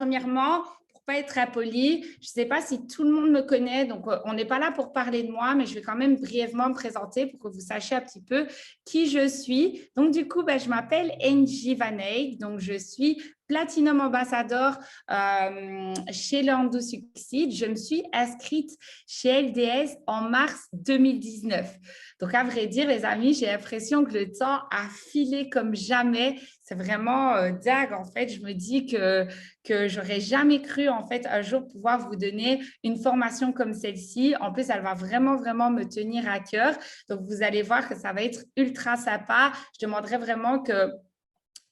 Premièrement, pour pas être impoli, je ne sais pas si tout le monde me connaît, donc on n'est pas là pour parler de moi, mais je vais quand même brièvement me présenter pour que vous sachiez un petit peu qui je suis. Donc du coup, je m'appelle Angie Van Eyck, donc je suis Platinum Ambassador chez Lando Succeed. Je me suis inscrite chez LDS en mars 2019. Donc à vrai dire, les amis, j'ai l'impression que le temps a filé comme jamais. C'est vraiment dingue en fait. Je me dis que j'aurais jamais cru en fait un jour pouvoir vous donner une formation comme celle-ci. En plus, elle va vraiment, vraiment me tenir à cœur. Donc, vous allez voir que ça va être ultra sympa. Je demanderais vraiment que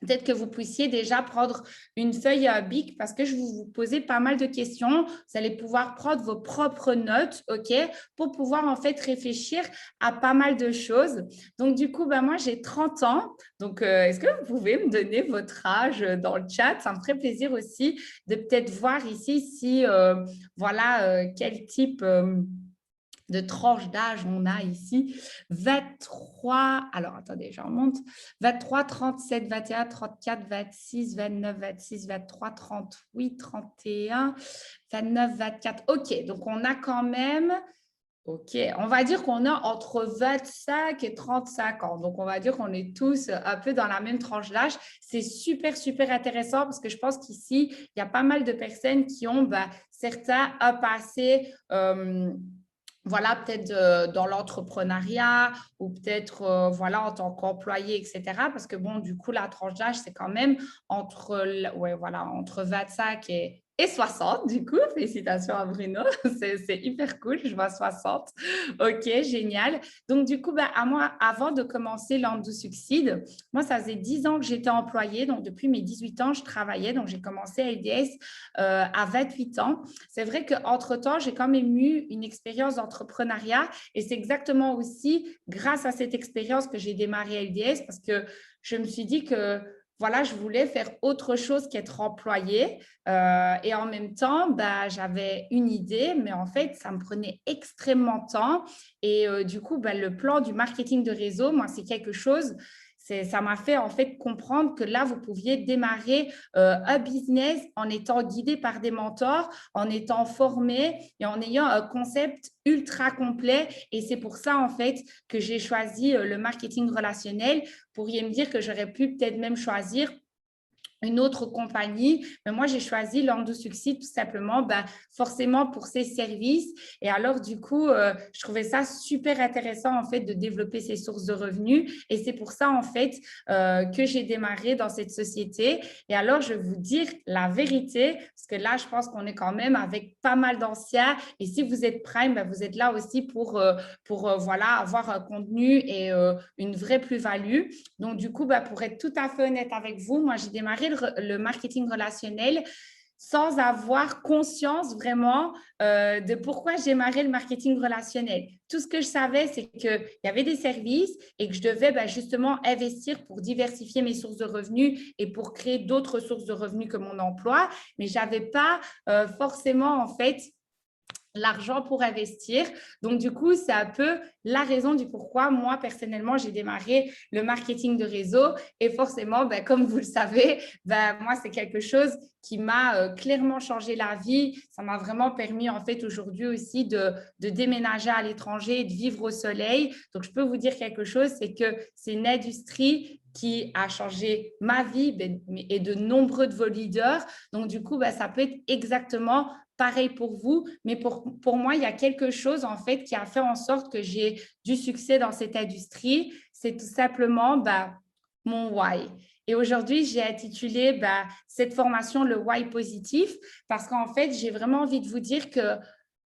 peut-être que vous puissiez déjà prendre une feuille à bic parce que je vais vous poser pas mal de questions. Vous allez pouvoir prendre vos propres notes, OK, pour pouvoir en fait réfléchir à pas mal de choses. Donc, du coup, moi, j'ai 30 ans. Donc, est-ce que vous pouvez me donner votre âge dans le chat? Ça me ferait plaisir aussi de peut-être voir ici si, voilà, quel type de tranche d'âge on a ici. 23, alors attendez, je remonte. 23, 37, 21, 34, 26, 29, 26, 23, 38, 31, 29, 24. OK, donc on a quand même, OK, on va dire qu'on a entre 25 et 35 ans. Donc, on va dire qu'on est tous un peu dans la même tranche d'âge. C'est super, super intéressant parce que je pense qu'ici, il y a pas mal de personnes qui ont certains un passé voilà, peut-être dans l'entrepreneuriat ou peut-être voilà, en tant qu'employé, etc. Parce que bon, du coup, la tranche d'âge, c'est quand même entre, ouais, voilà, entre 25 et 60, du coup. Félicitations à Bruno, c'est hyper cool, je vois 60. OK, génial. Donc, du coup, à moi, avant de commencer Lando Succeed, moi, ça faisait 10 ans que j'étais employée. Donc, depuis mes 18 ans, je travaillais. Donc, j'ai commencé à LDS à 28 ans. C'est vrai qu'entre-temps, j'ai quand même eu une expérience d'entrepreneuriat et c'est exactement aussi grâce à cette expérience que j'ai démarré LDS parce que je me suis dit que voilà, je voulais faire autre chose qu'être employée et en même temps, j'avais une idée, mais en fait, ça me prenait extrêmement de temps et du coup, le plan du marketing de réseau, moi, c'est quelque chose ça m'a fait en fait comprendre que là, vous pouviez démarrer un business en étant guidé par des mentors, en étant formé et en ayant un concept ultra complet. Et c'est pour ça en fait que j'ai choisi le marketing relationnel. Vous pourriez me dire que j'aurais pu peut-être même choisir une autre compagnie. Mais moi, j'ai choisi Lando Succeed tout simplement, forcément pour ses services. Et alors, du coup, je trouvais ça super intéressant, en fait, de développer ses sources de revenus. Et c'est pour ça, en fait, que j'ai démarré dans cette société. Et alors, je vais vous dire la vérité, parce que là, je pense qu'on est quand même avec pas mal d'anciens. Et si vous êtes Prime, vous êtes là aussi pour voilà, avoir un contenu et une vraie plus-value. Donc, du coup, pour être tout à fait honnête avec vous, moi, j'ai démarré le marketing relationnel sans avoir conscience vraiment de pourquoi j'ai démarré le marketing relationnel. Tout ce que je savais, c'est qu'il y avait des services et que je devais justement investir pour diversifier mes sources de revenus et pour créer d'autres sources de revenus que mon emploi, mais je n'avais pas forcément en fait l'argent pour investir. Donc, du coup, c'est un peu la raison du pourquoi moi, personnellement, j'ai démarré le marketing de réseau. Et forcément, comme vous le savez, moi, c'est quelque chose qui m'a clairement changé la vie. Ça m'a vraiment permis, en fait, aujourd'hui aussi de déménager à l'étranger et de vivre au soleil. Donc, je peux vous dire quelque chose, c'est que c'est une industrie qui a changé ma vie et de nombreux de vos leaders. Donc, du coup, ça peut être exactement pareil pour vous, mais pour moi, il y a quelque chose en fait qui a fait en sorte que j'ai du succès dans cette industrie. C'est tout simplement mon why. Et aujourd'hui, j'ai intitulé cette formation le why positif parce qu'en fait, j'ai vraiment envie de vous dire que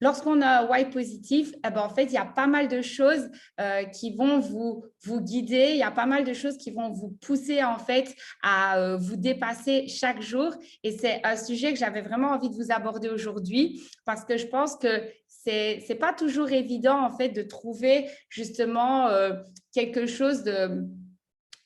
lorsqu'on a un why positif, en fait, il y a pas mal de choses qui vont vous guider, il y a pas mal de choses qui vont vous pousser en fait à vous dépasser chaque jour. Et c'est un sujet que j'avais vraiment envie de vous aborder aujourd'hui parce que je pense que c'est pas toujours évident en fait de trouver justement quelque chose de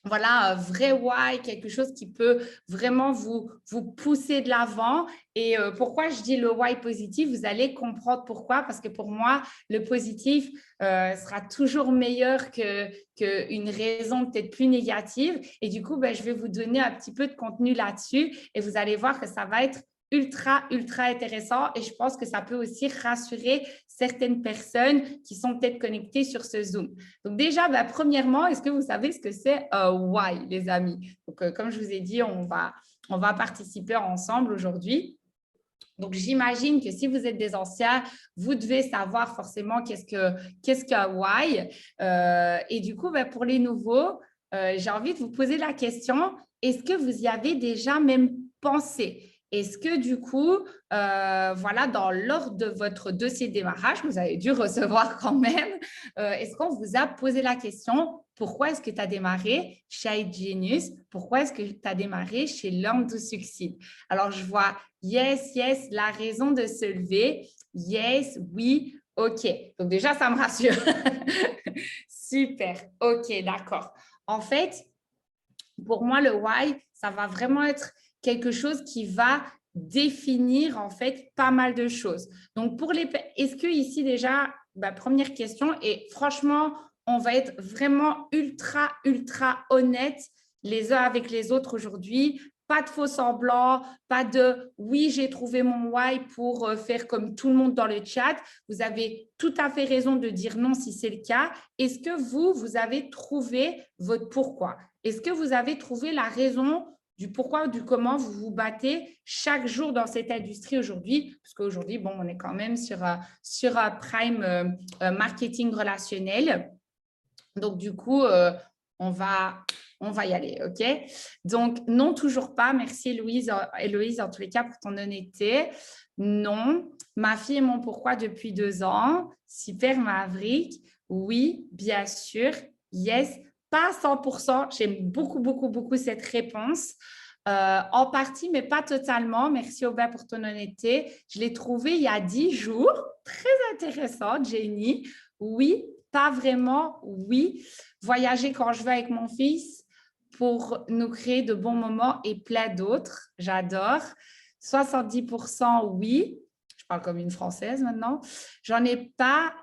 voilà, un vrai why, quelque chose qui peut vraiment vous pousser de l'avant. Et pourquoi je dis le why positif, vous allez comprendre pourquoi, parce que pour moi, le positif sera toujours meilleur qu'une raison peut-être plus négative. Et du coup, je vais vous donner un petit peu de contenu là-dessus et vous allez voir que ça va être ultra intéressant et je pense que ça peut aussi rassurer certaines personnes qui sont peut-être connectées sur ce Zoom. Donc déjà, premièrement, est-ce que vous savez ce que c'est why, les amis? Donc, comme je vous ai dit, on va participer ensemble aujourd'hui. Donc, j'imagine que si vous êtes des anciens, vous devez savoir forcément qu'est-ce que why. Et du coup, pour les nouveaux, j'ai envie de vous poser la question, est-ce que vous y avez déjà même pensé? Est-ce que du coup, voilà, dans l'ordre de votre dossier de démarrage, vous avez dû recevoir quand même, est-ce qu'on vous a posé la question, pourquoi est-ce que tu as démarré chez iGenius? Pourquoi est-ce que tu as démarré chez Learn to Succeed? Alors, je vois yes, la raison de se lever. Yes, oui, OK. Donc déjà, ça me rassure. Super, OK, d'accord. En fait, pour moi, le why, ça va vraiment être quelque chose qui va définir en fait pas mal de choses. Donc, est-ce que ici déjà, première question, et franchement, on va être vraiment ultra honnête les uns avec les autres aujourd'hui. Pas de faux semblants, pas de oui, j'ai trouvé mon why pour faire comme tout le monde dans le chat. Vous avez tout à fait raison de dire non si c'est le cas. Est-ce que vous avez trouvé votre pourquoi? Est-ce que vous avez trouvé la raison du pourquoi, du comment vous vous battez chaque jour dans cette industrie aujourd'hui? Parce qu'aujourd'hui, bon, on est quand même sur Prime Marketing relationnel. Donc, du coup, on va y aller, OK? Donc, non, toujours pas. Merci, Héloïse, en tous les cas, pour ton honnêteté. Non, ma fille et mon pourquoi depuis 2 ans. Super, Maverick. Oui, bien sûr. Yes, pas à 100%. J'aime beaucoup cette réponse. En partie, mais pas totalement. Merci, Aubin, pour ton honnêteté. Je l'ai trouvé il y a 10 jours. Très intéressant, Jenny. Oui, pas vraiment, oui. Voyager quand je veux avec mon fils pour nous créer de bons moments et plein d'autres. J'adore. 70% oui. Je parle comme une Française maintenant. J'en ai pas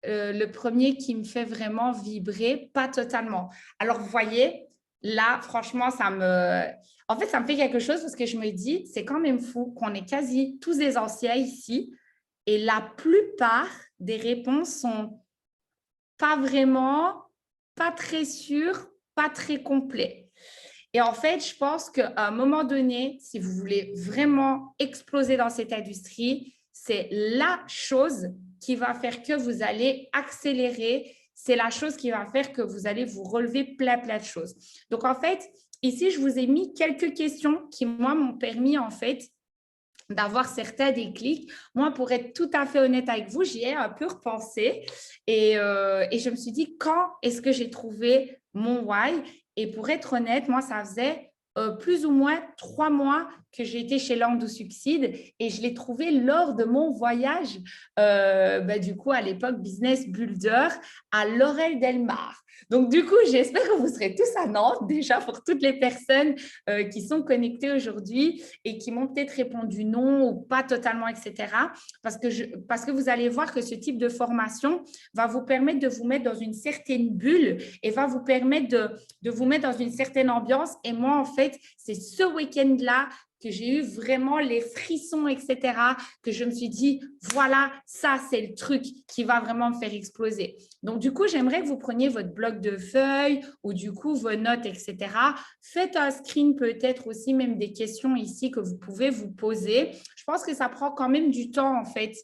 le premier qui me fait vraiment vibrer, pas totalement. Alors, vous voyez, là, franchement, en fait, ça me fait quelque chose parce que je me dis, c'est quand même fou qu'on est quasi tous des anciens ici et la plupart des réponses sont pas vraiment, pas très sûres, pas très complets. Et en fait, je pense qu'à un moment donné, si vous voulez vraiment exploser dans cette industrie, c'est la chose qui va faire que vous allez accélérer. C'est la chose qui va faire que vous allez vous relever plein de choses. Donc, en fait, ici, je vous ai mis quelques questions qui, moi, m'ont permis, en fait, d'avoir certains déclics. Moi, pour être tout à fait honnête avec vous, j'y ai un peu repensé et je me suis dit, quand est-ce que j'ai trouvé mon why? Et pour être honnête, moi, ça faisait plus ou moins 3 mois que j'ai été chez Learn to Succeed et je l'ai trouvé lors de mon voyage, du coup, à l'époque, Business Builder à Laurel-Delmar. Donc, du coup, j'espère que vous serez tous à Nantes, déjà pour toutes les personnes qui sont connectées aujourd'hui et qui m'ont peut-être répondu non ou pas totalement, etc. Parce que vous allez voir que ce type de formation va vous permettre de vous mettre dans une certaine bulle et va vous permettre de vous mettre dans une certaine ambiance. Et moi, en fait, c'est ce week-end-là que j'ai eu vraiment les frissons, etc., que je me suis dit, voilà, ça, c'est le truc qui va vraiment me faire exploser. Donc, du coup, j'aimerais que vous preniez votre bloc de feuilles ou du coup, vos notes, etc. Faites un screen peut-être aussi, même des questions ici que vous pouvez vous poser. Je pense que ça prend quand même du temps, en fait,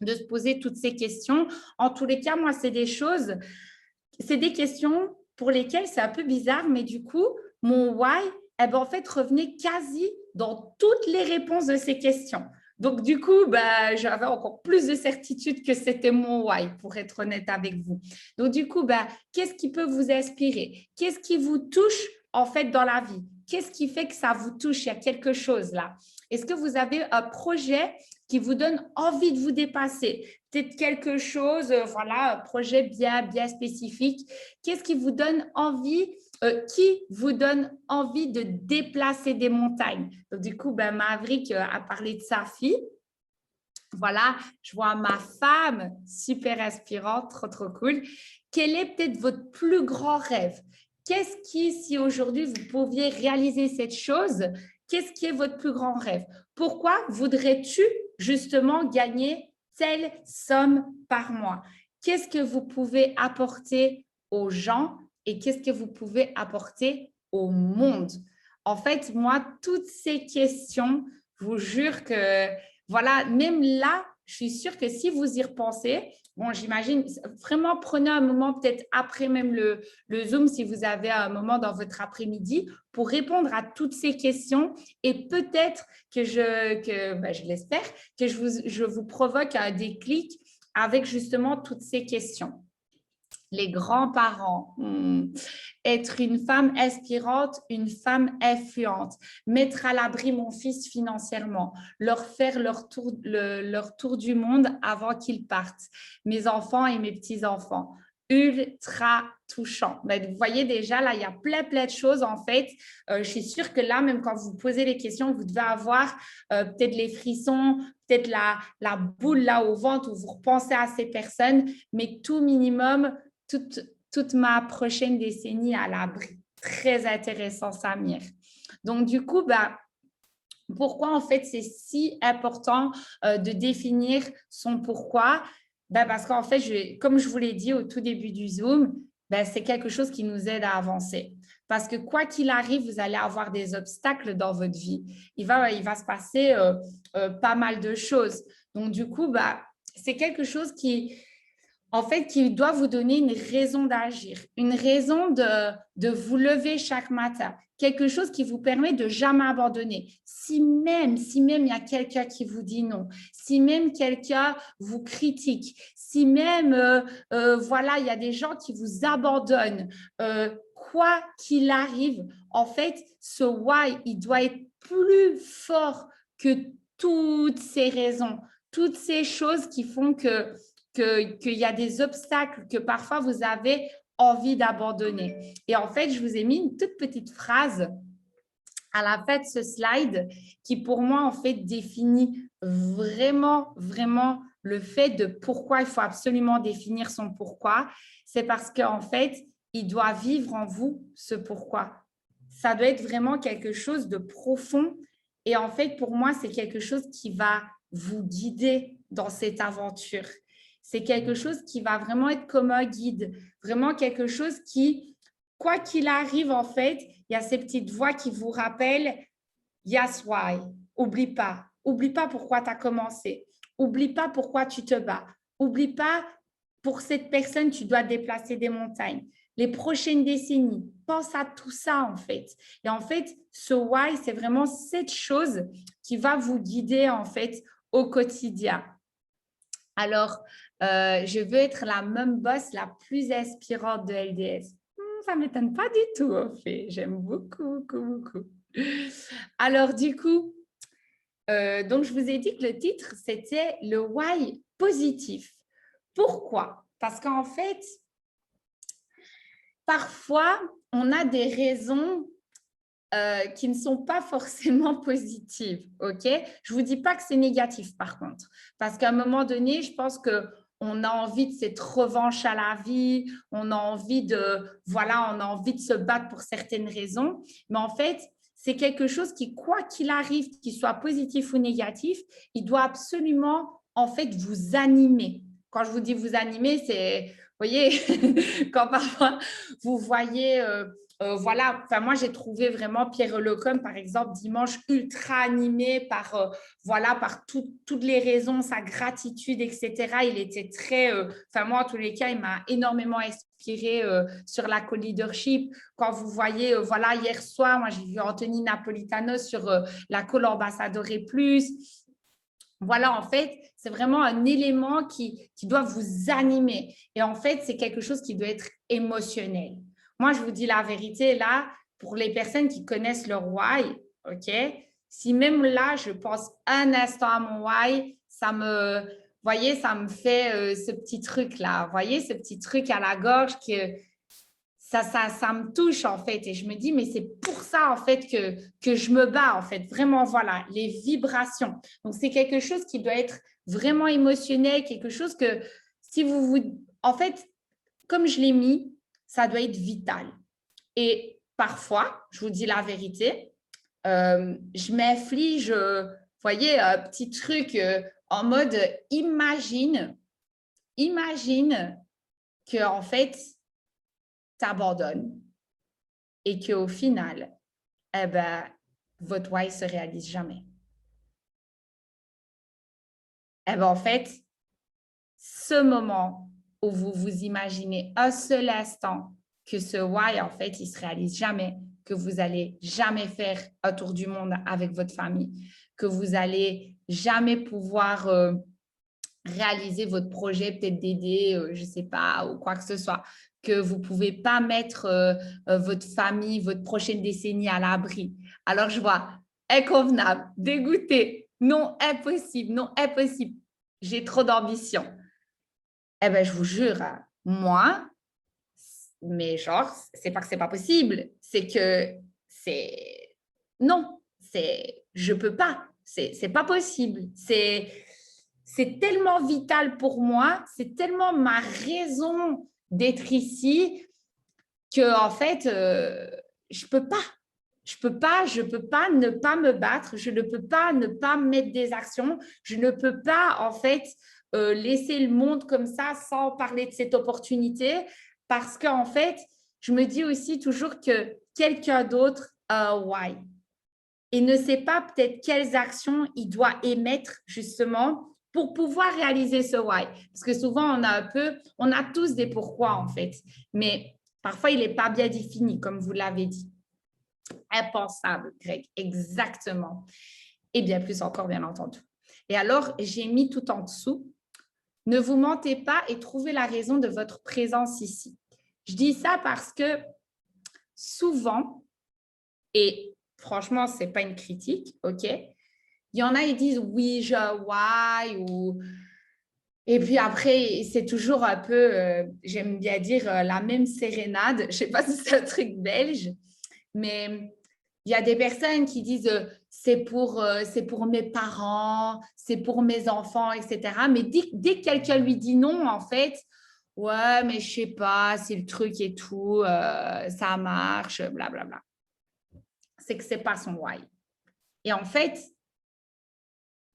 de se poser toutes ces questions. En tous les cas, moi, c'est des questions pour lesquelles c'est un peu bizarre, mais du coup, mon why, en fait, revenait quasi dans toutes les réponses de ces questions. Donc, du coup, j'avais encore plus de certitude que c'était mon why, pour être honnête avec vous. Donc, du coup, qu'est-ce qui peut vous inspirer? Qu'est-ce qui vous touche, en fait, dans la vie? Qu'est-ce qui fait que ça vous touche? Il y a quelque chose là. Est-ce que vous avez un projet qui vous donne envie de vous dépasser? Peut-être quelque chose, voilà, un projet bien spécifique. Qu'est-ce qui vous donne envie de déplacer des montagnes? Donc, du coup, Maverick a parlé de sa fille. Voilà, je vois ma femme, super inspirante, trop cool. Quel est peut-être votre plus grand rêve? Qu'est-ce qui, si aujourd'hui vous pouviez réaliser cette chose, qu'est-ce qui est votre plus grand rêve? Pourquoi voudrais-tu justement gagner telle somme par mois? Qu'est-ce que vous pouvez apporter aux gens et qu'est-ce que vous pouvez apporter au monde? En fait, moi, toutes ces questions, je vous jure que, voilà, même là, je suis sûre que si vous y repensez, bon, j'imagine, vraiment prenez un moment peut-être après même le Zoom, si vous avez un moment dans votre après-midi, pour répondre à toutes ces questions et peut-être que je l'espère, que je vous provoque un déclic avec justement toutes ces questions. Les grands-parents, être une femme inspirante, une femme influente, mettre à l'abri mon fils financièrement, leur faire leur tour du monde avant qu'ils partent, mes enfants et mes petits-enfants. Ultra touchant. Mais vous voyez déjà, là, il y a plein de choses en fait. Je suis sûre que là, même quand vous posez les questions, vous devez avoir peut-être les frissons, peut-être la boule là au ventre où vous repensez à ces personnes, mais tout minimum, toute ma prochaine décennie à l'abri. Très intéressant, Samir. Donc, du coup, pourquoi en fait c'est si important de définir son pourquoi? Parce qu'en fait, comme je vous l'ai dit au tout début du Zoom, c'est quelque chose qui nous aide à avancer. Parce que quoi qu'il arrive, vous allez avoir des obstacles dans votre vie. Il va se passer pas mal de choses. Donc, du coup, c'est quelque chose qui doit vous donner une raison d'agir, une raison de vous lever chaque matin, quelque chose qui vous permet de jamais abandonner. Si même il y a quelqu'un qui vous dit non, si même quelqu'un vous critique, si même, voilà, il y a des gens qui vous abandonnent, quoi qu'il arrive, en fait, ce why, il doit être plus fort que toutes ces raisons, toutes ces choses qui font qu'il y a des obstacles que parfois vous avez envie d'abandonner. Et en fait, je vous ai mis une toute petite phrase à la fin de ce slide qui, pour moi, en fait, définit vraiment le fait de pourquoi il faut absolument définir son pourquoi. C'est parce qu'en fait, il doit vivre en vous ce pourquoi. Ça doit être vraiment quelque chose de profond. Et en fait, pour moi, c'est quelque chose qui va vous guider dans cette aventure. C'est quelque chose qui va vraiment être comme un guide, vraiment quelque chose qui, quoi qu'il arrive, en fait, il y a ces petites voix qui vous rappellent yes, why. Oublie pas pourquoi tu as commencé. Oublie pas pourquoi tu te bats. Oublie pas pour cette personne, tu dois déplacer des montagnes. Les prochaines décennies, pense à tout ça en fait. Et en fait, ce why, c'est vraiment cette chose qui va vous guider en fait au quotidien. Alors, je veux être la même boss la plus inspirante de LDS. Ça ne m'étonne pas du tout, en fait. J'aime beaucoup. Alors, du coup, donc je vous ai dit que le titre, c'était le why positif. Pourquoi? Parce qu'en fait, parfois, on a des raisons qui ne sont pas forcément positives, ok? Je ne vous dis pas que c'est négatif, par contre, parce qu'à un moment donné, je pense qu'on a envie de cette revanche à la vie, on a envie de se battre pour certaines raisons, mais en fait, c'est quelque chose qui, quoi qu'il arrive, qu'il soit positif ou négatif, il doit absolument, en fait, vous animer. Quand je vous dis vous animer, c'est, vous voyez, quand parfois vous voyez... voilà, enfin, moi j'ai trouvé vraiment Pierre Lecomte, par exemple, dimanche ultra animé par, par toutes les raisons, sa gratitude, etc. Il était très, enfin moi en tous les cas, il m'a énormément inspiré sur la co-leadership. Quand vous voyez, hier soir, moi j'ai vu Anthony Napolitano sur la co-ambassadeur et plus. Voilà, en fait, c'est vraiment un élément qui doit vous animer. Et en fait, c'est quelque chose qui doit être émotionnel. Moi, je vous dis la vérité, là, pour les personnes qui connaissent leur why, OK? Si même là, je pense un instant à mon why, ça me fait ce petit truc-là. Vous voyez, ce petit truc à la gorge que ça me touche en fait et je me dis mais c'est pour ça en fait que je me bats en fait, vraiment voilà, les vibrations. Donc c'est quelque chose qui doit être vraiment émotionnel, quelque chose que si en fait, comme je l'ai mis, ça doit être vital. Et parfois, je vous dis la vérité, je m'inflige, voyez, petit truc en mode imagine que en fait, tu abandonnes et qu'au final, eh ben, votre why se réalise jamais. Eh ben, en fait, ce moment où vous vous imaginez un seul instant que ce why, en fait, il se réalise jamais, que vous allez jamais faire un tour du monde avec votre famille, que vous allez jamais pouvoir réaliser votre projet, peut-être d'aider, je ne sais pas, ou quoi que ce soit, que vous ne pouvez pas mettre votre famille, votre prochaine décennie à l'abri. Alors, je vois inconvenable, dégoûté, non, impossible, non, impossible. J'ai trop d'ambition. Eh bien, je vous jure, moi, mais genre, c'est pas que c'est pas possible, c'est que c'est... Non, je peux pas, c'est pas possible. C'est tellement vital pour moi, c'est tellement ma raison d'être ici que en fait, je peux pas. Je peux pas ne pas me battre, je ne peux pas ne pas mettre des actions, je ne peux pas en fait laisser le monde comme ça sans parler de cette opportunité parce qu'en fait, je me dis aussi toujours que quelqu'un d'autre a why et ne sait pas peut-être quelles actions il doit émettre justement pour pouvoir réaliser ce why. Parce que souvent, on a tous des pourquoi en fait, mais parfois, il n'est pas bien défini, comme vous l'avez dit. Impensable, Greg, exactement. Et bien plus encore, bien entendu. Et alors, j'ai mis tout en dessous, ne vous mentez pas et trouvez la raison de votre présence ici. Je dis ça parce que souvent, et franchement, ce n'est pas une critique, ok? Il y en a, ils disent oui, je why ou... Et puis après, c'est toujours un peu, j'aime bien dire, la même sérénade. Je ne sais pas si c'est un truc belge, mais il y a des personnes qui disent c'est pour mes parents, c'est pour mes enfants, etc. Mais dès que quelqu'un lui dit non, en fait, ouais, mais je ne sais pas, c'est le truc et tout, ça marche, blablabla. C'est que ce n'est pas son why. Et en fait,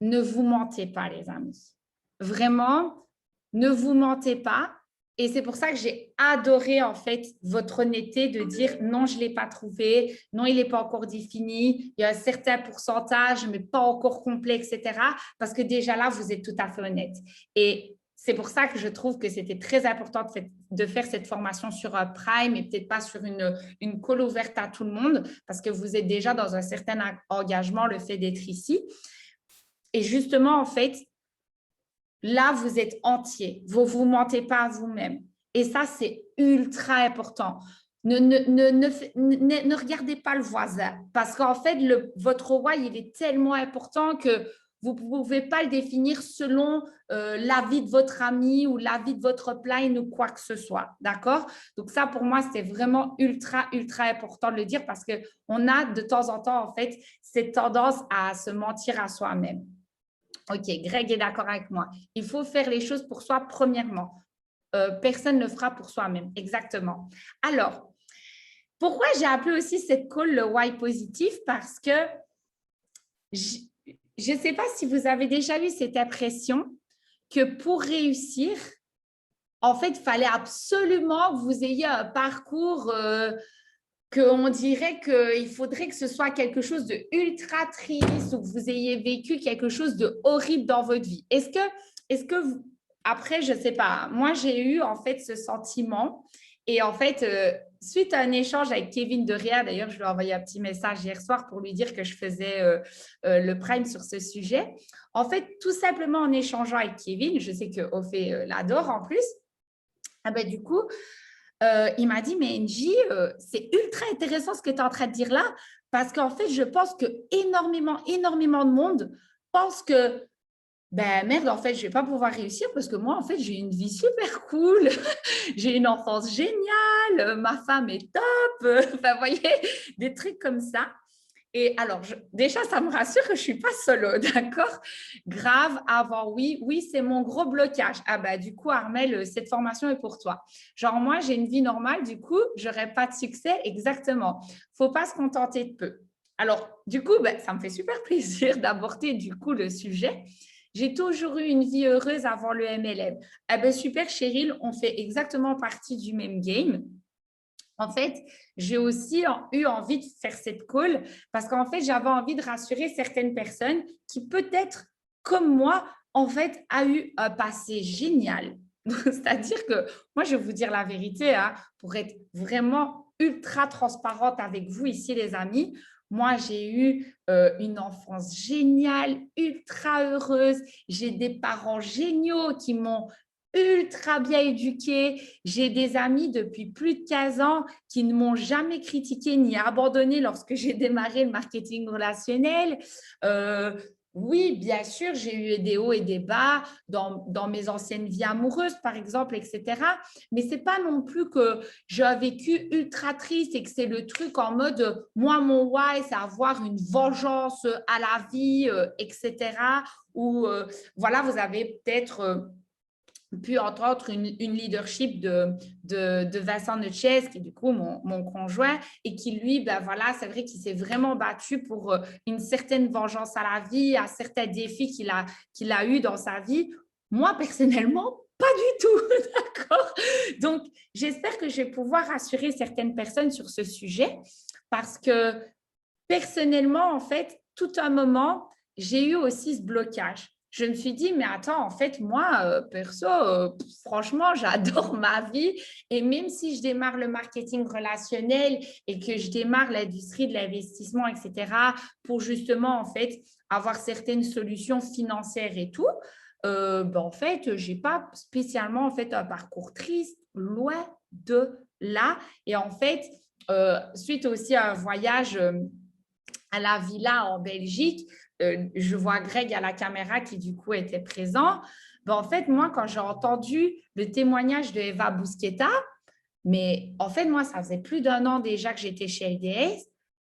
ne vous mentez pas, les amis. Vraiment, ne vous mentez pas. Et c'est pour ça que j'ai adoré en fait votre honnêteté de dire non, je ne l'ai pas trouvé, non, il n'est pas encore défini, il y a un certain pourcentage, mais pas encore complet, etc. Parce que déjà là, vous êtes tout à fait honnête. Et c'est pour ça que je trouve que c'était très important de faire cette formation sur un Prime et peut-être pas sur une call ouverte à tout le monde, parce que vous êtes déjà dans un certain engagement, le fait d'être ici. Et justement, en fait, là, vous êtes entier. Vous ne vous mentez pas à vous-même. Et ça, c'est ultra important. Ne regardez pas le voisin parce qu'en fait, votre why, il est tellement important que vous ne pouvez pas le définir selon l'avis de votre ami ou l'avis de votre plan ou quoi que ce soit. D'accord? Donc ça, pour moi, c'était vraiment ultra, ultra important de le dire parce qu'on a de temps en temps, en fait, cette tendance à se mentir à soi-même. Ok, Greg est d'accord avec moi. Il faut faire les choses pour soi premièrement. Personne ne le fera pour soi-même. Exactement. Alors, pourquoi j'ai appelé aussi cette call le why positif? Parce que je ne sais pas si vous avez déjà eu cette impression que pour réussir, en fait, il fallait absolument que vous ayez un parcours qu'on dirait qu'il faudrait que ce soit quelque chose de ultra triste ou que vous ayez vécu quelque chose de horrible dans votre vie. Est-ce que vous, après, je ne sais pas, moi j'ai eu en fait ce sentiment et en fait, suite à un échange avec Kevin Derrière, d'ailleurs, je lui ai envoyé un petit message hier soir pour lui dire que je faisais le prime sur ce sujet. En fait, tout simplement en échangeant avec Kevin, je sais que Ophé l'adore en plus, ah ben, du coup, il m'a dit, mais Angie, c'est ultra intéressant ce que tu es en train de dire là, parce qu'en fait, je pense que énormément de monde pense que, ben merde, en fait, je ne vais pas pouvoir réussir parce que moi, en fait, j'ai une vie super cool, j'ai une enfance géniale, ma femme est top, enfin, vous voyez, des trucs comme ça. Et alors, déjà, ça me rassure que je ne suis pas solo, d'accord? Grave, avant, oui, c'est mon gros blocage. Ah bah, du coup, Armel, cette formation est pour toi. Genre, moi, j'ai une vie normale, du coup, je n'aurai pas de succès, exactement. Il ne faut pas se contenter de peu. Alors, du coup, ben, ça me fait super plaisir d'aborder du coup le sujet. J'ai toujours eu une vie heureuse avant le MLM. Eh ben, super, Cheryl, on fait exactement partie du même game. En fait, j'ai aussi eu envie de faire cette call parce qu'en fait, j'avais envie de rassurer certaines personnes qui peut-être, comme moi, en fait, a eu un passé génial. C'est-à-dire que moi, je vais vous dire la vérité, hein, pour être vraiment ultra transparente avec vous ici, les amis. Moi, j'ai eu une enfance géniale, ultra heureuse. J'ai des parents géniaux qui m'ont ultra bien éduquée. J'ai des amis depuis plus de 15 ans qui ne m'ont jamais critiqué ni abandonné lorsque j'ai démarré le marketing relationnel. Oui, bien sûr, j'ai eu des hauts et des bas dans mes anciennes vies amoureuses, par exemple, etc. Mais ce n'est pas non plus que j'ai un vécu ultra triste et que c'est le truc en mode, moi, mon why, c'est avoir une vengeance à la vie, etc. Ou voilà, vous avez peut-être pu entendre une leadership de Vincent Neuchez, qui est du coup mon conjoint, et qui lui, ben voilà, c'est vrai qu'il s'est vraiment battu pour une certaine vengeance à la vie, à certains défis qu'il a eu dans sa vie. Moi, personnellement, pas du tout, d'accord? Donc, j'espère que je vais pouvoir rassurer certaines personnes sur ce sujet parce que personnellement, en fait, tout un moment, j'ai eu aussi ce blocage. Je me suis dit, mais attends, en fait, moi, perso, franchement, j'adore ma vie. Et même si je démarre le marketing relationnel et que je démarre l'industrie de l'investissement, etc., pour justement, en fait, avoir certaines solutions financières et tout, ben, en fait, je n'ai pas spécialement, en fait, un parcours triste, loin de là. Et en fait, suite aussi à un voyage à la villa en Belgique, je vois Greg à la caméra qui du coup était présent. Ben, en fait, moi, quand j'ai entendu le témoignage de Eva Busqueta, mais en fait, moi, ça faisait plus d'un an déjà que j'étais chez LDS,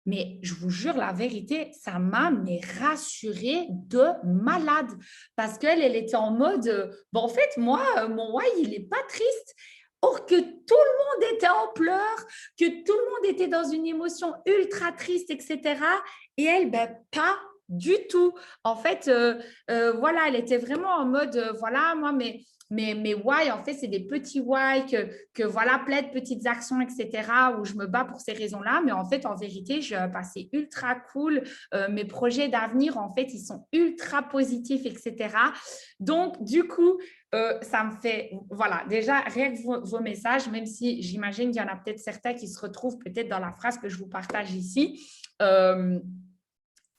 mais je vous jure, la vérité, ça m'a rassurée de malade parce qu'elle, elle était en mode, bon, en fait, moi, mon why, il n'est pas triste. Or que tout le monde était en pleurs, que tout le monde était dans une émotion ultra triste, etc. Et elle, ben, pas du tout. En fait, voilà, elle était vraiment en mode, voilà, moi, mais why, en fait, c'est des petits why que voilà, plein de petites actions, etc., où je me bats pour ces raisons-là. Mais en fait, en vérité, j'ai un passé ultra cool. Mes projets d'avenir, en fait, ils sont ultra positifs, etc. Donc, du coup, ça me fait, voilà, déjà, rien que vos messages, même si j'imagine qu'il y en a peut-être certains qui se retrouvent peut-être dans la phrase que je vous partage ici.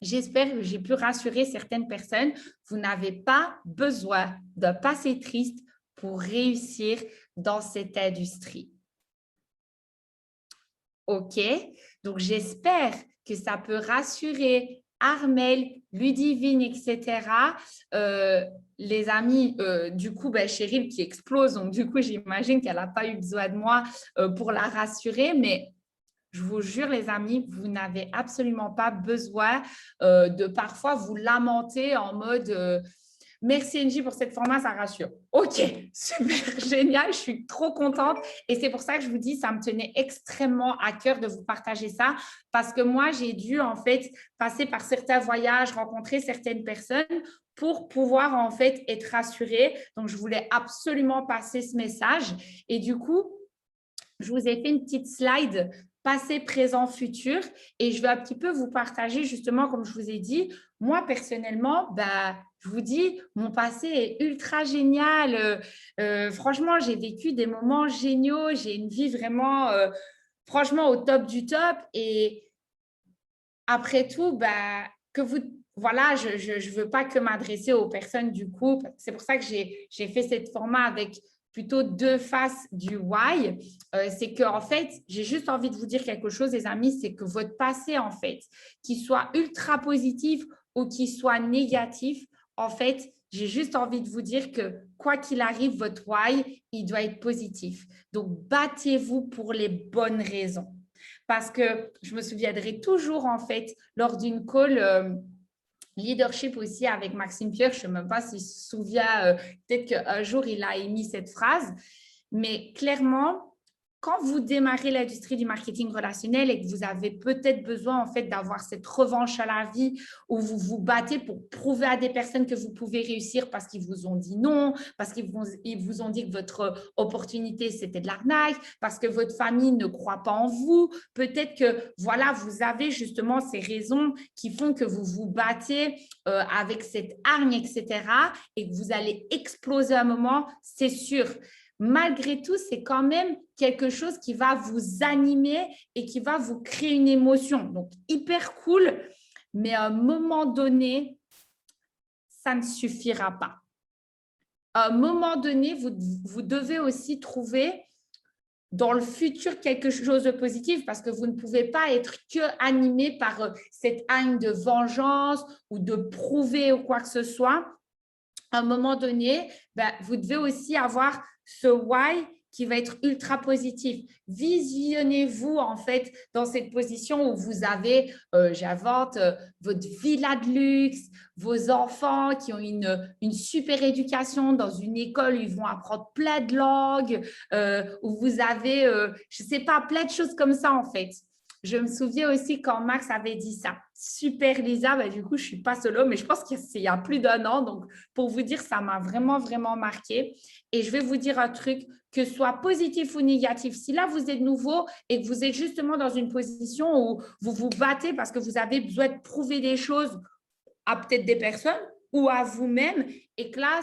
J'espère que j'ai pu rassurer certaines personnes. Vous n'avez pas besoin de passer triste pour réussir dans cette industrie. OK? Donc, j'espère que ça peut rassurer Armel, Ludivine, etc. Les amis, du coup, ben, Cheryl qui explose. Donc, du coup, j'imagine qu'elle n'a pas eu besoin de moi pour la rassurer. Mais je vous jure, les amis, vous n'avez absolument pas besoin de parfois vous lamenter en mode merci NJ pour cette formation, ça rassure. OK, super, génial, je suis trop contente. Et c'est pour ça que je vous dis, ça me tenait extrêmement à cœur de vous partager ça parce que moi, j'ai dû en fait passer par certains voyages, rencontrer certaines personnes pour pouvoir en fait être rassurée. Donc, je voulais absolument passer ce message. Et du coup, je vous ai fait une petite slide passé, présent, futur et je vais un petit peu vous partager justement, comme je vous ai dit, moi personnellement, bah, je vous dis, mon passé est ultra génial. Franchement, j'ai vécu des moments géniaux, j'ai une vie vraiment, franchement, au top du top et après tout, bah, que vous voilà, je ne veux pas que m'adresser aux personnes du coup. C'est pour ça que j'ai fait cette format avec plutôt deux faces du why. C'est qu'en fait, j'ai juste envie de vous dire quelque chose, les amis, c'est que votre passé, en fait, qu'il soit ultra positif ou qu'il soit négatif, en fait, j'ai juste envie de vous dire que quoi qu'il arrive, votre why, il doit être positif. Donc, battez-vous pour les bonnes raisons. Parce que je me souviendrai toujours, en fait, lors d'une call leadership aussi avec Maxime Pierre, je ne sais même pas s'il se souvient, peut-être qu'un jour, il a émis cette phrase, mais clairement, quand vous démarrez l'industrie du marketing relationnel et que vous avez peut-être besoin en fait d'avoir cette revanche à la vie où vous vous battez pour prouver à des personnes que vous pouvez réussir parce qu'ils vous ont dit non, parce qu'ils vous ont dit que votre opportunité c'était de l'arnaque, parce que votre famille ne croit pas en vous, peut-être que voilà, vous avez justement ces raisons qui font que vous vous battez avec cette hargne, etc. et que vous allez exploser à un moment, c'est sûr. Malgré tout, c'est quand même quelque chose qui va vous animer et qui va vous créer une émotion. Donc, hyper cool, mais à un moment donné, ça ne suffira pas. À un moment donné, vous devez aussi trouver dans le futur quelque chose de positif parce que vous ne pouvez pas être que animé par cette haine de vengeance ou de prouver ou quoi que ce soit. À un moment donné, vous devez aussi avoir ce why qui va être ultra positif. Visionnez-vous en fait dans cette position où vous avez, j'invente, votre villa de luxe, vos enfants qui ont une super éducation dans une école où ils vont apprendre plein de langues, où vous avez, je ne sais pas, plein de choses comme ça en fait. Je me souviens aussi quand Max avait dit ça. Super, Lisa. Du coup, je ne suis pas solo, mais je pense qu'il y a plus d'1 an. Donc, pour vous dire, ça m'a vraiment, vraiment marqué. Et je vais vous dire un truc, que ce soit positif ou négatif. Si là, vous êtes nouveau et que vous êtes justement dans une position où vous vous battez parce que vous avez besoin de prouver des choses à peut-être des personnes ou à vous-même, et que là,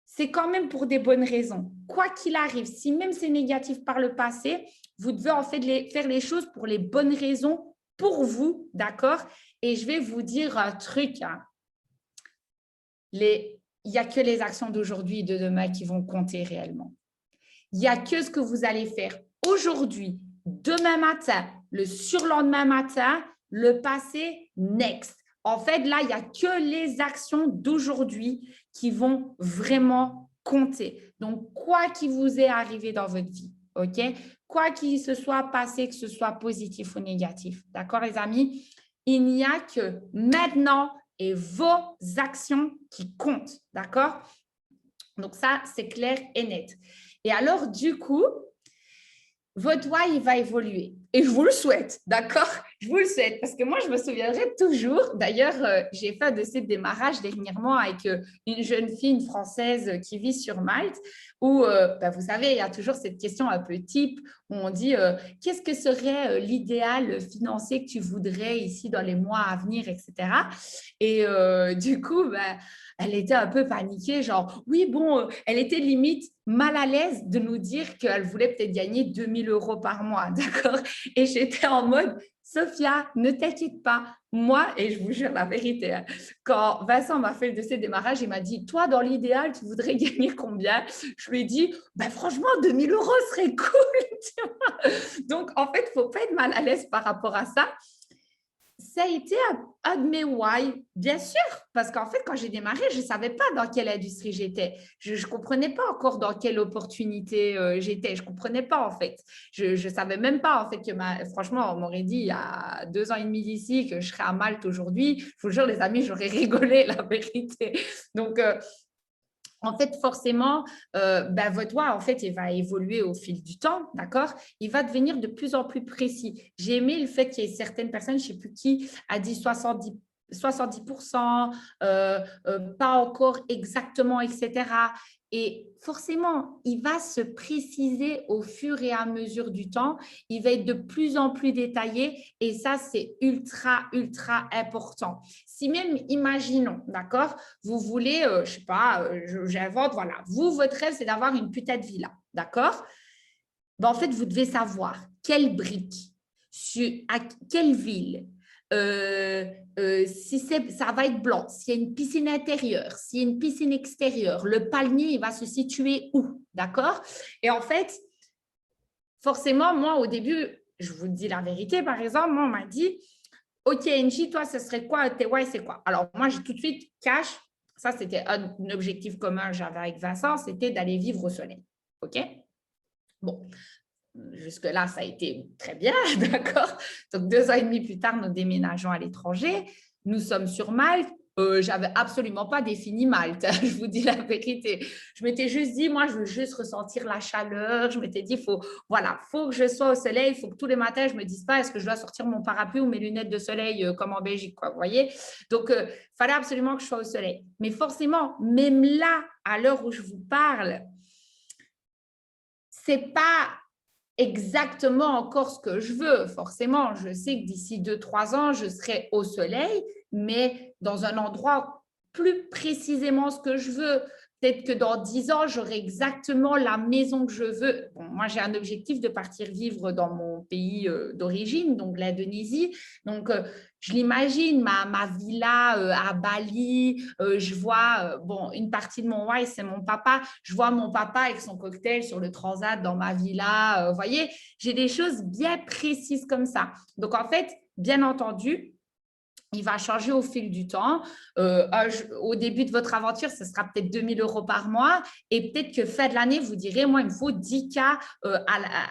c'est quand même pour des bonnes raisons. Quoi qu'il arrive, si même c'est négatif par le passé, vous devez en fait faire les choses pour les bonnes raisons pour vous, d'accord? Et je vais vous dire un truc. Hein. Il n'y a que les actions d'aujourd'hui et de demain qui vont compter réellement. Il n'y a que ce que vous allez faire aujourd'hui, demain matin, le surlendemain matin, le passé, next. En fait, là, il n'y a que les actions d'aujourd'hui qui vont vraiment compter. Donc, quoi qu'il vous est arrivé dans votre vie, OK? Quoi qu'il se soit passé, que ce soit positif ou négatif. D'accord, les amis? Il n'y a que maintenant et vos actions qui comptent. D'accord? Donc, ça, c'est clair et net. Et alors, du coup, votre why, il va évoluer. Et je vous le souhaite, d'accord? Je vous le souhaite parce que moi, je me souviendrai toujours. D'ailleurs, j'ai fait un de ces démarrages dernièrement avec une jeune fille, une Française qui vit sur Malte, où, vous savez, il y a toujours cette question un peu type où on dit qu'est-ce que serait l'idéal financier que tu voudrais ici dans les mois à venir, etc. Et du coup, elle était un peu paniquée, genre, oui, bon, elle était limite mal à l'aise de nous dire qu'elle voulait peut-être gagner 2000 € par mois, d'accord? Et j'étais en mode, Sophia, ne t'inquiète pas. Moi, et je vous jure la vérité, hein, quand Vincent m'a fait le dossier de démarrage, il m'a dit, toi, dans l'idéal, tu voudrais gagner combien? Je lui ai dit, franchement, 2000 € serait cool. Tu vois. Donc, en fait, il ne faut pas être mal à l'aise par rapport à ça. Ça a été un de mes why, bien sûr, parce qu'en fait, quand j'ai démarré, je ne savais pas dans quelle industrie j'étais. Je ne comprenais pas encore dans quelle opportunité j'étais. Je ne comprenais pas, en fait. Je ne savais même pas, en fait, franchement, on m'aurait dit il y a 2 ans et demi d'ici que je serais à Malte aujourd'hui. Je vous jure, les amis, j'aurais rigolé, la vérité. Donc, en fait, forcément, votre why, en fait, il va évoluer au fil du temps, d'accord? Il va devenir de plus en plus précis. J'ai aimé le fait qu'il y ait certaines personnes, je ne sais plus qui, a dit 70%, pas encore exactement, etc. Et forcément, il va se préciser au fur et à mesure du temps. Il va être de plus en plus détaillé et ça, c'est ultra, ultra important. Si même, imaginons, d'accord, vous voulez, je ne sais pas, j'invente, voilà, vous, votre rêve, c'est d'avoir une putain de villa, d'accord? En fait, vous devez savoir quelle brique, à quelle ville, si ça va être blanc, s'il y a une piscine intérieure, s'il y a une piscine extérieure, le palmier, il va se situer où, d'accord? Et en fait, forcément, moi, au début, je vous dis la vérité, par exemple, moi, on m'a dit, OK, Angie, toi, ce serait quoi? Tes why, c'est quoi? Alors, moi, j'ai tout de suite cash. Ça, c'était un objectif commun que j'avais avec Vincent, c'était d'aller vivre au soleil. OK? Bon, jusque-là, ça a été très bien, d'accord? Donc, 2 ans et demi plus tard, nous déménageons à l'étranger. Nous sommes sur Malte. j'avais absolument pas défini Malte, je vous dis la vérité. Je m'étais juste dit, moi, je veux juste ressentir la chaleur. Je m'étais dit, voilà, faut que je sois au soleil. Il faut que tous les matins, je me dise pas, est-ce que je dois sortir mon parapluie ou mes lunettes de soleil comme en Belgique, quoi, vous voyez? Donc, il fallait absolument que je sois au soleil. Mais forcément, même là, à l'heure où je vous parle, c'est pas exactement encore ce que je veux. Forcément, je sais que d'ici 2-3 ans, je serai au soleil, mais dans un endroit plus précisément ce que je veux. Peut-être que dans 10 ans, j'aurai exactement la maison que je veux. Bon, moi, j'ai un objectif de partir vivre dans mon pays d'origine, donc l'Indonésie. Donc, je l'imagine, ma villa à Bali. Je vois, bon, une partie de mon why, c'est mon papa. Je vois mon papa avec son cocktail sur le transat dans ma villa. Vous voyez, j'ai des choses bien précises comme ça. Donc, en fait, bien entendu, il va changer au fil du temps. Au début de votre aventure, ce sera peut-être 2 000 € par mois. Et peut-être que fin de l'année, vous direz, moi, il me faut 10 000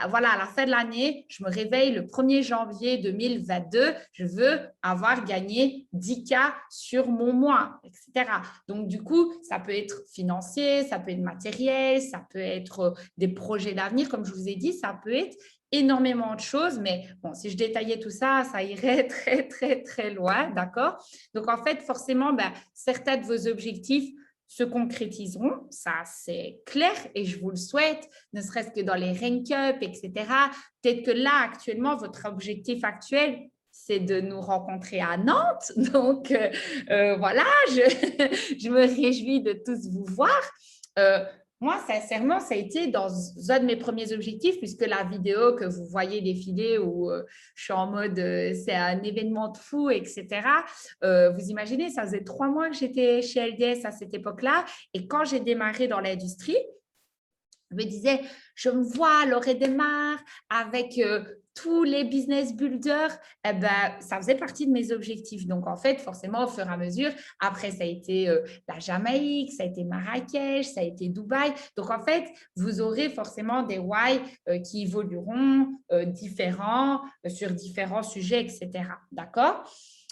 voilà, à la fin de l'année, je me réveille le 1er janvier 2022, je veux avoir gagné 10 000 sur mon mois, etc. Donc, du coup, ça peut être financier, ça peut être matériel, ça peut être des projets d'avenir, comme je vous ai dit, ça peut être énormément de choses, mais bon, si je détaillais tout ça, ça irait très, très, très loin, d'accord? Donc, en fait, forcément, certains de vos objectifs se concrétiseront, ça c'est clair et je vous le souhaite, ne serait-ce que dans les rank up, etc. Peut-être que là, actuellement, votre objectif actuel, c'est de nous rencontrer à Nantes. Donc, voilà, je me réjouis de tous vous voir. Moi, sincèrement, ça a été dans un de mes premiers objectifs, puisque la vidéo que vous voyez défiler où je suis en mode c'est un événement de fou, etc. Vous imaginez, ça faisait 3 mois que j'étais chez LDS à cette époque-là. Et quand j'ai démarré dans l'industrie, je me disais, je me vois à l'orée des mares avec tous les business builders, ça faisait partie de mes objectifs. Donc, en fait, forcément, au fur et à mesure, après, ça a été la Jamaïque, ça a été Marrakech, ça a été Dubaï. Donc, en fait, vous aurez forcément des why qui évolueront différents sur différents sujets, etc. D'accord?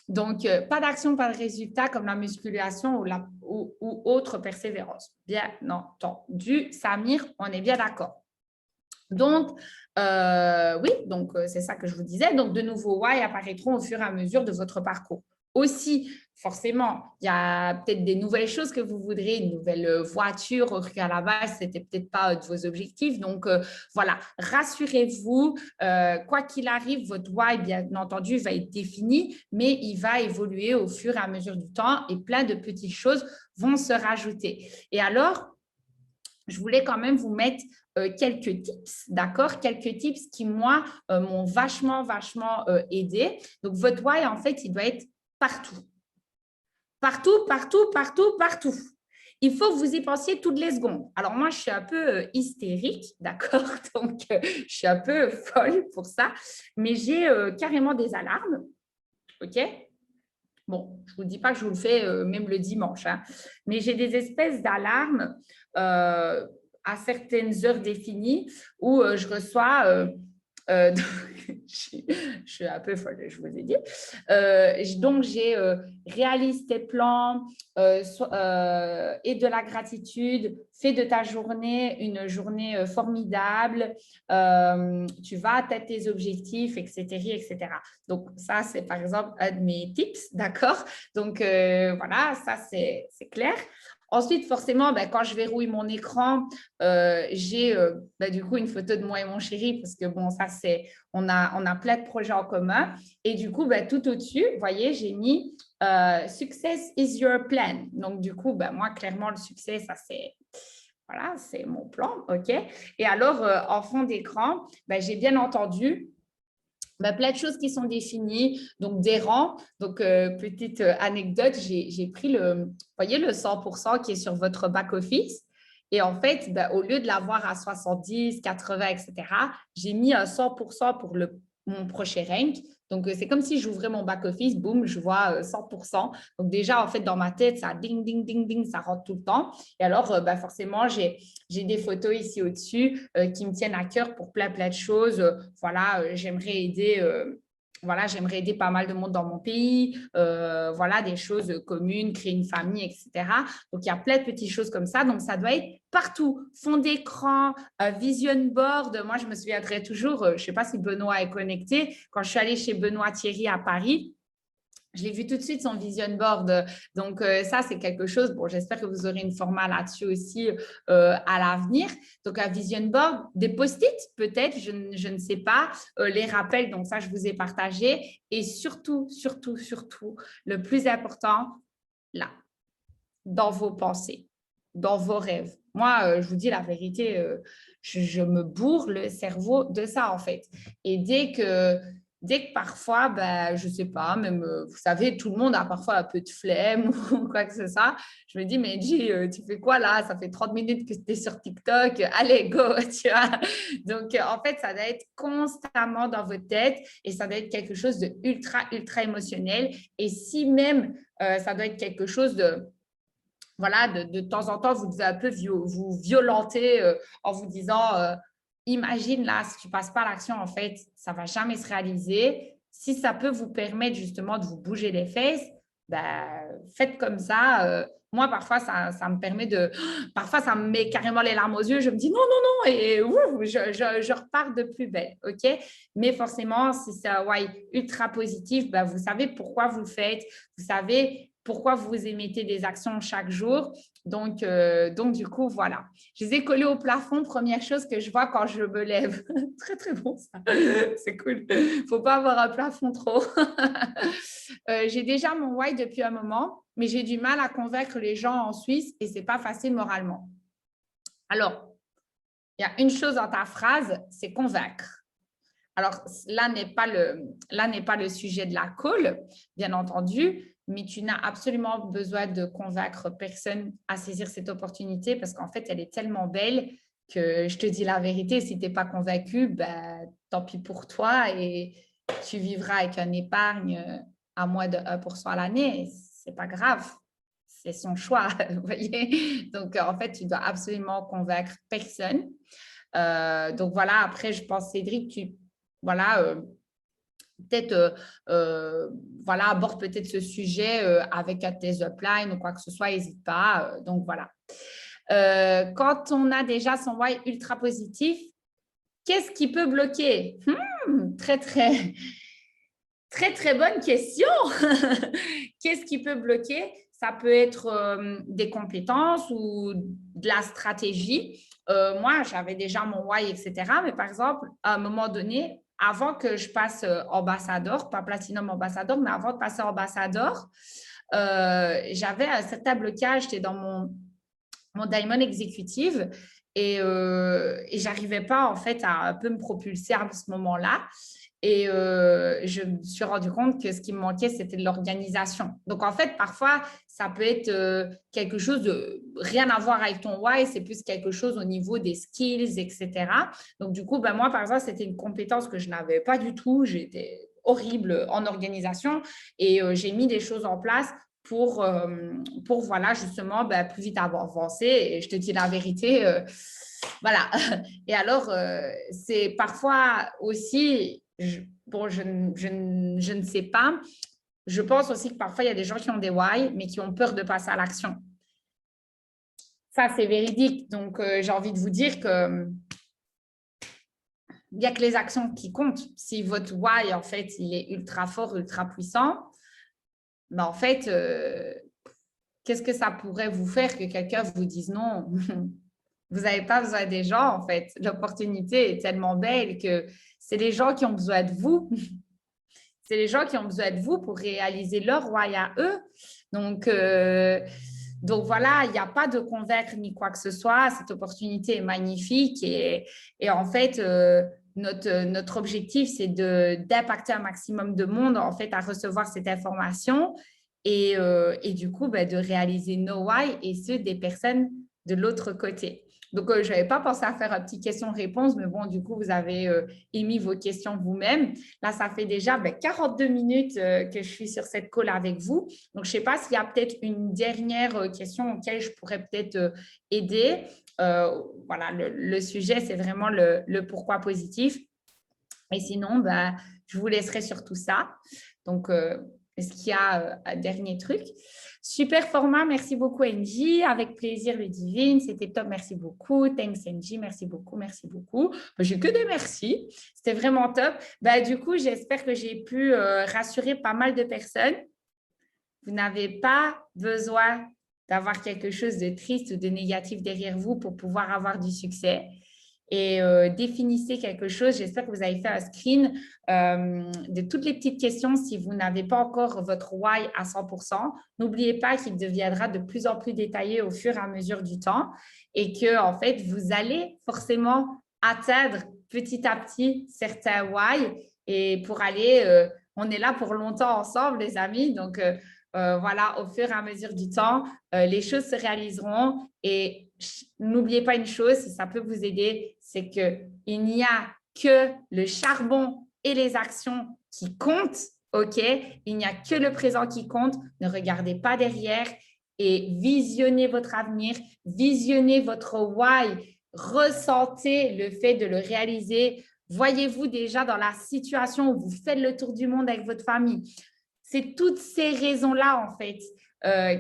Donc, pas d'action, pas de résultat comme la musculation ou autre persévérance. Bien entendu, Samir, on est bien d'accord. Donc, oui, donc c'est ça que je vous disais. Donc, de nouveaux why apparaîtront au fur et à mesure de votre parcours. Aussi, forcément, il y a peut-être des nouvelles choses que vous voudrez, une nouvelle voiture, qu'à la base, ce n'était peut-être pas de vos objectifs. Donc, voilà, rassurez-vous, quoi qu'il arrive, votre why, bien entendu, va être défini, mais il va évoluer au fur et à mesure du temps et plein de petites choses vont se rajouter. Et alors, je voulais quand même vous mettre quelques tips, d'accord? Quelques tips qui, moi, m'ont vachement aidé. Donc, votre why, en fait, il doit être partout. Partout, partout, partout, partout. Il faut que vous y pensiez toutes les secondes. Alors, moi, je suis un peu hystérique, d'accord? Donc, je suis un peu folle pour ça. Mais j'ai carrément des alarmes, OK? Bon, je ne vous dis pas que je vous le fais même le dimanche, hein, mais j'ai des espèces d'alarmes à certaines heures définies où je reçois… je suis un peu folle, je vous ai dit. Donc, j'ai réalise tes plans et de la gratitude, fais de ta journée une journée formidable, tu vas atteindre tes objectifs, etc., etc. Donc, ça, c'est par exemple un de mes tips, d'accord? Donc, voilà, ça, c'est clair. Ensuite, forcément, quand je verrouille mon écran, j'ai du coup une photo de moi et mon chéri parce que bon, ça c'est, on a plein de projets en commun. Et du coup, tout au-dessus, vous voyez, j'ai mis Success is your plan. Donc, du coup, moi, clairement, le succès, ça c'est… Voilà, c'est mon plan, OK? Et alors, en fond d'écran, j'ai bien entendu plein de choses qui sont définies, donc des rangs. Donc, petite anecdote, j'ai pris vous voyez, le 100% qui est sur votre back-office. Et en fait, au lieu de l'avoir à 70, 80, etc., j'ai mis un 100% pour mon prochain rank. Donc, c'est comme si j'ouvrais mon back-office, boum, je vois 100%. Donc, déjà, en fait, dans ma tête, ça ding, ding, ding, ding, ça rentre tout le temps. Et alors, forcément, j'ai des photos ici au-dessus qui me tiennent à cœur pour plein de choses. Voilà, j'aimerais aider voilà, j'aimerais aider pas mal de monde dans mon pays, voilà, des choses communes, créer une famille, etc. Donc, il y a plein de petites choses comme ça. Donc, ça doit être partout. Fond d'écran, vision board. Moi, je me souviendrai toujours, je ne sais pas si Benoît est connecté, quand je suis allée chez Benoît Thierry à Paris, je l'ai vu tout de suite, son vision board. Donc, ça, c'est quelque chose. Bon, j'espère que vous aurez une format là-dessus aussi à l'avenir. Donc, un vision board, des post-it peut-être, je ne sais pas. Les rappels, donc ça, je vous ai partagé. Et surtout, surtout, surtout, le plus important, là, dans vos pensées, dans vos rêves. Moi, je vous dis la vérité, je me bourre le cerveau de ça, en fait. Et dès que parfois, ben, je ne sais pas, même, vous savez, tout le monde a parfois un peu de flemme ou quoi que ce soit. Je me dis, mais G, tu fais quoi là? Ça fait 30 minutes que tu es sur TikTok. Allez, go, tu vois. Donc, en fait, ça doit être constamment dans votre tête et ça doit être quelque chose de ultra, ultra émotionnel. Et si même, ça doit être quelque chose de voilà, de temps en temps, vous devez un peu vous violenter en vous disant, imagine là, si tu ne passes pas à l'action, en fait, ça ne va jamais se réaliser. Si ça peut vous permettre justement de vous bouger les fesses, ben, faites comme ça. Moi, parfois, ça me permet de… Parfois, ça me met carrément les larmes aux yeux. Je me dis non, non, non, et je repars de plus belle. OK? Mais forcément, si c'est ouais, ultra positif, ben, vous savez pourquoi vous le faites. Vous savez pourquoi vous émettez des actions chaque jour. Donc, du coup, voilà. Je les ai collés au plafond, première chose que je vois quand je me lève. Très, très bon, ça. C'est cool. Il ne faut pas avoir un plafond trop. J'ai déjà mon why depuis un moment, mais j'ai du mal à convaincre les gens en Suisse et ce n'est pas facile moralement. Alors, il y a une chose dans ta phrase, c'est convaincre. Alors, là n'est pas le sujet de la call, bien entendu, mais tu n'as absolument besoin de convaincre personne à saisir cette opportunité parce qu'en fait, elle est tellement belle que je te dis la vérité, si tu n'es pas convaincu, ben, tant pis pour toi et tu vivras avec une épargne à moins de 1% à l'année. Ce n'est pas grave, c'est son choix, vous voyez. Donc, en fait, tu dois absolument convaincre personne. Donc, voilà, après, je pense, Cédric, voilà, peut-être voilà, aborde peut-être ce sujet avec un tes upline ou quoi que ce soit, n'hésite pas. Donc voilà. Quand on a déjà son why ultra positif, qu'est-ce qui peut bloquer? Très, très, très, très bonne question. Qu'est-ce qui peut bloquer? Ça peut être des compétences ou de la stratégie. Moi, j'avais déjà mon why, etc. Mais par exemple, à un moment donné, avant que je passe ambassadeur, pas platinum ambassadeur, mais avant de passer ambassadeur, j'avais un certain blocage. J'étais dans mon diamond exécutive et j'arrivais pas en fait à un peu me propulser à ce moment-là. Et je me suis rendu compte que ce qui me manquait, c'était de l'organisation. Donc, en fait, parfois, ça peut être quelque chose de rien à voir avec ton why, c'est plus quelque chose au niveau des skills, etc. Donc, du coup, ben, moi, par exemple, c'était une compétence que je n'avais pas du tout. J'étais horrible en organisation et j'ai mis des choses en place pour voilà, justement, ben, plus vite avancer. Et je te dis la vérité, voilà. Et alors, c'est parfois aussi, je ne sais pas, je pense aussi que parfois, il y a des gens qui ont des why, mais qui ont peur de passer à l'action. Ça, c'est véridique. Donc, j'ai envie de vous dire que il n'y a que les actions qui comptent. Si votre why, en fait, il est ultra fort, ultra puissant, ben, en fait, qu'est-ce que ça pourrait vous faire que quelqu'un vous dise non? Vous n'avez pas besoin des gens, en fait. L'opportunité est tellement belle que c'est les gens qui ont besoin de vous. C'est les gens qui ont besoin de vous pour réaliser leur why à eux. Donc voilà, il n'y a pas de convaincre ni quoi que ce soit. Cette opportunité est magnifique et en fait, notre objectif, c'est d'impacter un maximum de monde en fait à recevoir cette information et du coup, ben, de réaliser nos why et ceux des personnes de l'autre côté. Donc, je n'avais pas pensé à faire une petite question-réponse, mais bon, du coup, vous avez émis vos questions vous-même. Là, ça fait déjà 42 minutes que je suis sur cette call avec vous. Donc, je ne sais pas s'il y a peut-être une dernière question auquel je pourrais peut-être aider. Voilà, le sujet, c'est vraiment le pourquoi positif. Et sinon, bah, je vous laisserai sur tout ça. Donc, est-ce qu'il y a un dernier truc? Super format, merci beaucoup Angie. Avec plaisir Ludivine, c'était top, merci beaucoup. Thanks Angie, merci beaucoup, merci beaucoup. Bah, j'ai que des merci, c'était vraiment top. Bah, du coup, j'espère que j'ai pu rassurer pas mal de personnes. Vous n'avez pas besoin d'avoir quelque chose de triste ou de négatif derrière vous pour pouvoir avoir du succès. Et définissez quelque chose. J'espère que vous avez fait un screen de toutes les petites questions si vous n'avez pas encore votre why à 100%. N'oubliez pas qu'il deviendra de plus en plus détaillé au fur et à mesure du temps et que, en fait, vous allez forcément atteindre petit à petit certains why. Et pour aller, on est là pour longtemps ensemble, les amis. Donc, voilà, au fur et à mesure du temps, les choses se réaliseront. Et n'oubliez pas une chose, si ça peut vous aider, c'est qu'il n'y a que le charbon et les actions qui comptent, OK? Il n'y a que le présent qui compte. Ne regardez pas derrière et visionnez votre avenir, visionnez votre why, ressentez le fait de le réaliser. Voyez-vous déjà dans la situation où vous faites le tour du monde avec votre famille. C'est toutes ces raisons-là, en fait,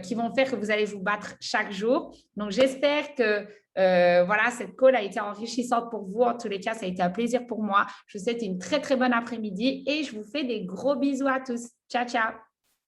qui vont faire que vous allez vous battre chaque jour. Donc, j'espère que voilà, cette call a été enrichissante pour vous. En tous les cas, ça a été un plaisir pour moi. Je vous souhaite une très, très bonne après-midi et je vous fais des gros bisous à tous. Ciao, ciao.